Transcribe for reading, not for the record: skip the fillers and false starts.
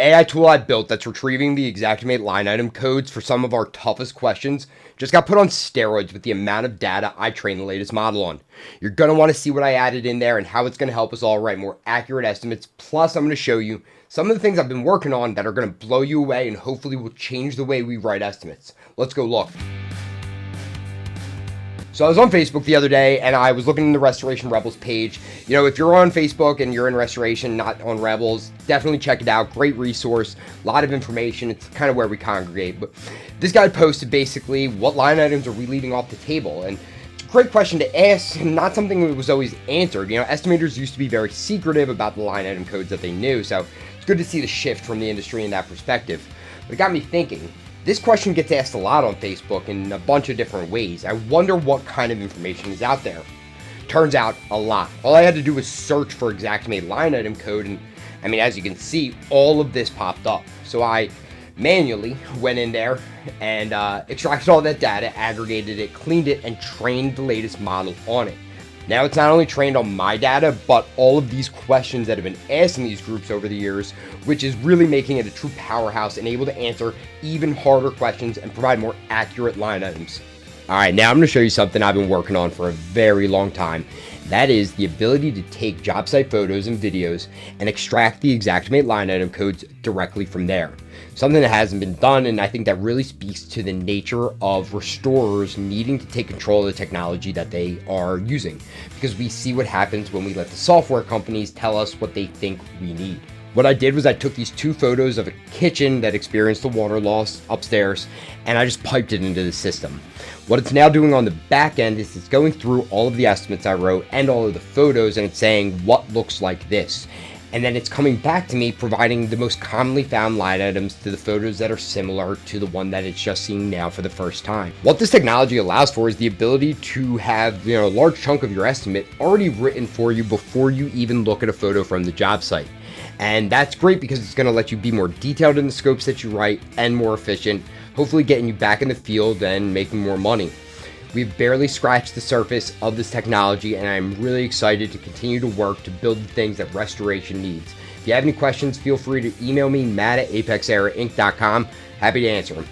AI tool I built that's retrieving the Xactimate line item codes for some of our toughest questions just got put on steroids with the amount of data I trained the latest model on. You're going to want to see what I added in there and how it's going to help us all write more accurate estimates. Plus, I'm going to show you some of the things I've been working on that are going to blow you away and hopefully will change the way we write estimates. Let's go look. So I was on Facebook the other day and I was looking in the Restoration Rebels page. You know, if you're on Facebook and you're in Restoration, not on Rebels, definitely check it out. Great resource, a lot of information. It's kind of where we congregate. But this guy posted basically, what line items are we leaving off the table? And it's a great question to ask, and not something that was always answered. You know, estimators used to be very secretive about the line item codes that they knew. So it's good to see the shift from the industry in that perspective. But it got me thinking. This question gets asked a lot on Facebook in a bunch of different ways. I wonder what kind of information is out there. Turns out, a lot. All I had to do was search for Xactimate line item code, and I mean, as you can see, all of this popped up. So I manually went in there and extracted all that data, aggregated it, cleaned it, and trained the latest model on it. Now it's not only trained on my data, but all of these questions that have been asked in these groups over the years, which is really making it a true powerhouse and able to answer even harder questions and provide more accurate line items. All right, now I'm going to show you something I've been working on for a very long time. That is the ability to take job site photos and videos and extract the Xactimate line item codes directly from there. Something that hasn't been done, and I think that really speaks to the nature of restorers needing to take control of the technology that they are using, because we see what happens when we let the software companies tell us what they think we need. What I did was I took these two photos of a kitchen that experienced the water loss upstairs, and I just piped it into the system. What it's now doing on the back end is it's going through all of the estimates I wrote and all of the photos, and it's saying what looks like this. And then it's coming back to me providing the most commonly found line items to the photos that are similar to the one that it's just seeing now for the first time. What this technology allows for is the ability to have, a large chunk of your estimate already written for you before you even look at a photo from the job site. And that's great because it's going to let you be more detailed in the scopes that you write and more efficient, hopefully getting you back in the field and making more money. We've barely scratched the surface of this technology, and I'm really excited to continue to work to build the things that restoration needs. If you have any questions, feel free to email me, matt@apexerainc.com. Happy to answer them.